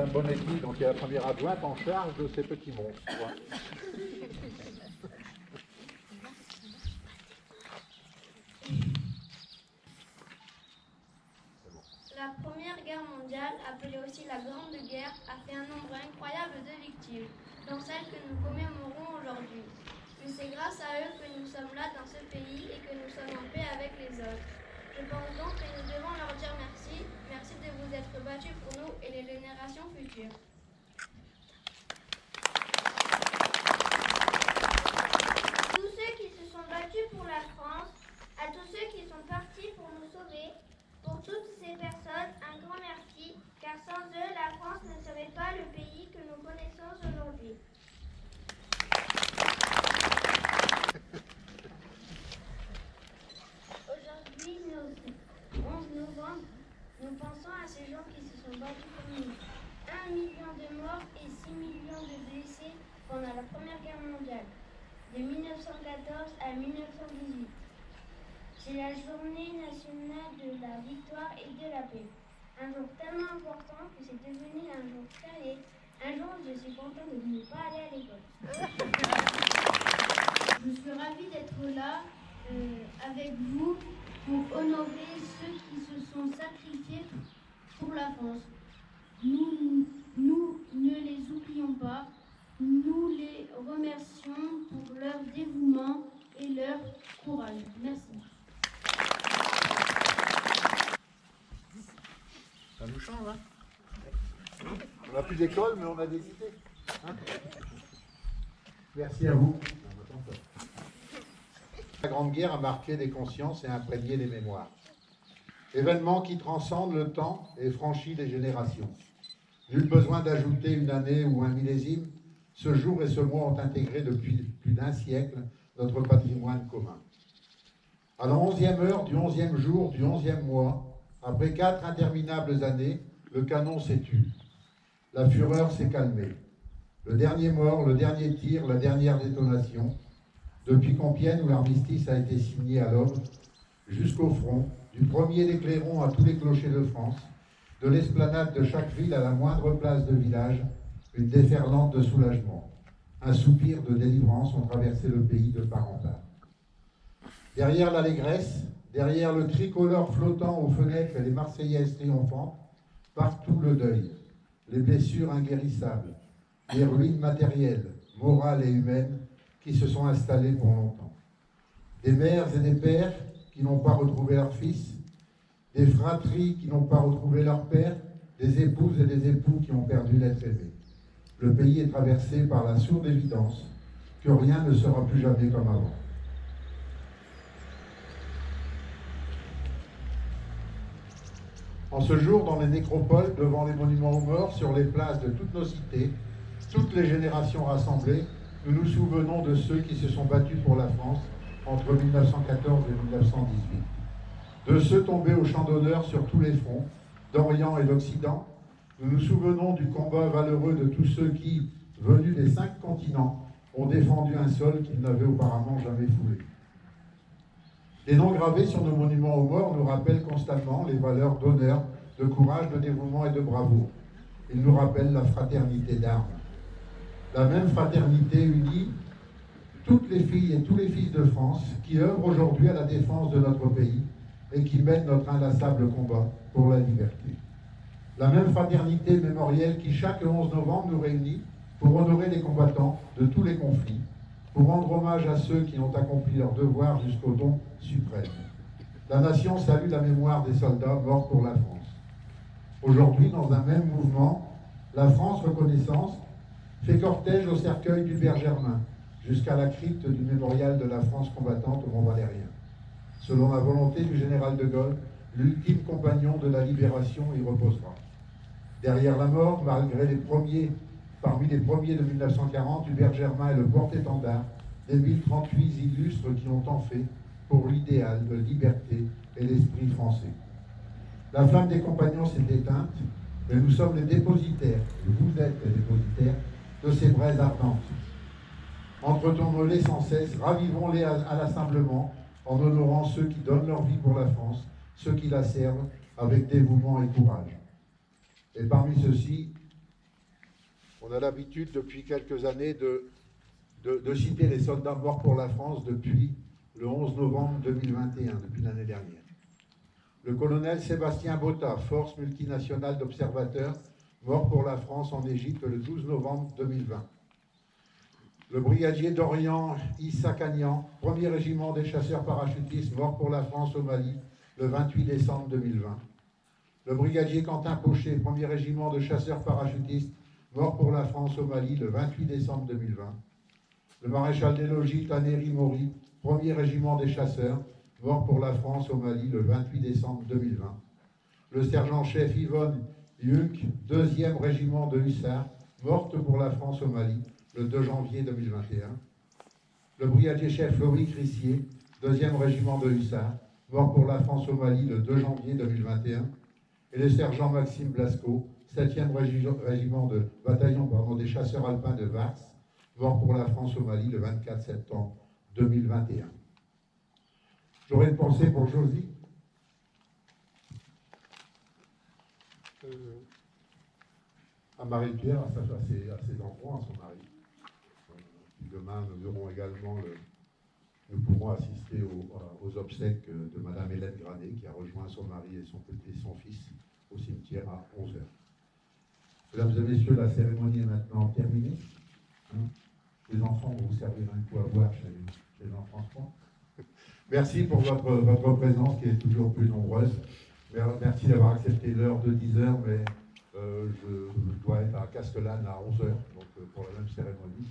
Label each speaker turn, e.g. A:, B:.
A: Madame Bonetti, donc, est la première adjointe en charge de ces petits monstres.
B: La Première Guerre mondiale, appelée aussi la Grande Guerre, a fait un nombre incroyable de victimes, dont celles que nous commémorons aujourd'hui. Mais c'est grâce à eux que nous sommes là dans ce pays et que nous sommes en paix avec les autres. Je pense donc que nous devons leur dire merci. Merci de vous être battus pour nous et les générations futures. Tous ceux qui se sont battus pour la France, à tous ceux qui sont partis pour nous sauver, pour toutes ces personnes, un grand merci, car sans eux, la France ne serait pas le pays que nous connaissons aujourd'hui. Aujourd'hui, le 11 novembre, nous pensons à ces gens qui se sont battus pour nous. 1 million de morts et 6 millions de blessés pendant la Première Guerre mondiale, de 1914 à 1918. C'est la journée nationale de la victoire et de la paix. Un jour tellement important que c'est devenu un jour férié. Un jour, je suis contente de ne pas aller à l'école. Je suis ravie d'être là avec vous pour honorer ceux qui se sont sacrifiés pour la France. Nous ne les oublions pas. Nous les remercions pour leur dévouement et leur courage. Merci.
A: Ça nous change, hein? On n'a plus d'école, mais on a des idées. Hein? Merci à vous. La Grande Guerre a marqué des consciences et imprégné des mémoires. Événement qui transcende le temps et franchit les générations. Nul besoin d'ajouter une année ou un millésime. Ce jour et ce mois ont intégré depuis plus d'un siècle notre patrimoine commun. À la 11e heure du 11e jour du 11e mois, après 4 interminables années, le canon s'est tu. La fureur s'est calmée. Le dernier mort, le dernier tir, la dernière détonation. Depuis Compiègne, où l'armistice a été signé à l'aube, jusqu'au front, du premier des clairons à tous les clochers de France, de l'esplanade de chaque ville à la moindre place de village, une déferlante de soulagement. Un soupir de délivrance ont traversé le pays de part en part. Derrière l'allégresse, derrière le tricolore flottant aux fenêtres et les Marseillaises triomphantes, partout le deuil, les blessures inguérissables, les ruines matérielles, morales et humaines qui se sont installées pour longtemps. Des mères et des pères qui n'ont pas retrouvé leur fils, des fratries qui n'ont pas retrouvé leur père, des épouses et des époux qui ont perdu l'être aimé. Le pays est traversé par la sourde évidence que rien ne sera plus jamais comme avant. En ce jour, dans les nécropoles, devant les monuments aux morts, sur les places de toutes nos cités, toutes les générations rassemblées, nous nous souvenons de ceux qui se sont battus pour la France entre 1914 et 1918. De ceux tombés au champ d'honneur sur tous les fronts, d'Orient et d'Occident. Nous nous souvenons du combat valeureux de tous ceux qui, venus des 5 continents, ont défendu un sol qu'ils n'avaient auparavant jamais foulé. Les noms gravés sur nos monuments aux morts nous rappellent constamment les valeurs d'honneur, de courage, de dévouement et de bravoure. Ils nous rappellent la fraternité d'armes. La même fraternité unit toutes les filles et tous les fils de France qui œuvrent aujourd'hui à la défense de notre pays et qui mènent notre inlassable combat pour la liberté. La même fraternité mémorielle qui, chaque 11 novembre, nous réunit pour honorer les combattants de tous les conflits, pour rendre hommage à ceux qui ont accompli leur devoir jusqu'au don suprême. La nation salue la mémoire des soldats morts pour la France. Aujourd'hui, dans un même mouvement, la France Reconnaissance fait cortège au cercueil d'Hubert Germain, jusqu'à la crypte du mémorial de la France combattante au Mont-Valérien. Selon la volonté du général de Gaulle, l'ultime compagnon de la libération y reposera. Derrière la mort, parmi les premiers de 1940, Hubert Germain est le porte-étendard des 1038 illustres qui ont tant fait pour l'idéal de liberté et l'esprit français. La flamme des compagnons s'est éteinte, mais nous sommes les dépositaires, et vous êtes les dépositaires, de ces braises ardentes. Entretenons-les sans cesse, ravivons-les inlassablement, en honorant ceux qui donnent leur vie pour la France, ceux qui la servent avec dévouement et courage. Et parmi ceux-ci, On a l'habitude depuis quelques années de citer les soldats morts pour la France depuis le 11 novembre 2021, depuis l'année dernière. Le colonel Sébastien Botta, force multinationale d'observateurs, mort pour la France en Égypte le 12 novembre 2020. Le brigadier Dorian Issa Kagnan, 1er régiment des chasseurs parachutistes, mort pour la France au Mali le 28 décembre 2020. Le brigadier Quentin Pochet, 1er régiment de chasseurs parachutistes, mort pour la France au Mali le 28 décembre 2020. Le maréchal des logis Taneri Mori, 1er régiment des chasseurs, mort pour la France au Mali le 28 décembre 2020. Le sergent-chef Yvonne Yunk, 2e régiment de hussards, morte pour la France au Mali le 2 janvier 2021. Le brigadier-chef Loïc Rissier, 2e régiment de hussards, mort pour la France au Mali le 2 janvier 2021. Et le sergent Maxime Blasco, 7e régiment de bataillon des chasseurs alpins de Vars, mort pour la France au Mali le 24 septembre 2021. J'aurais une pensée pour Josie. À Marie-Pierre, à ses enfants, à son mari. Demain, nous aurons également nous pourrons assister aux obsèques de Madame Hélène Granet, qui a rejoint son mari et son fils au cimetière à 11h. Mesdames et messieurs, la cérémonie est maintenant terminée. Les enfants vont vous servir un coup à boire chez Jean-François. Merci pour votre présence qui est toujours plus nombreuse. Merci d'avoir accepté l'heure de 10h, mais je dois être à Castellane à 11h, donc pour la même cérémonie.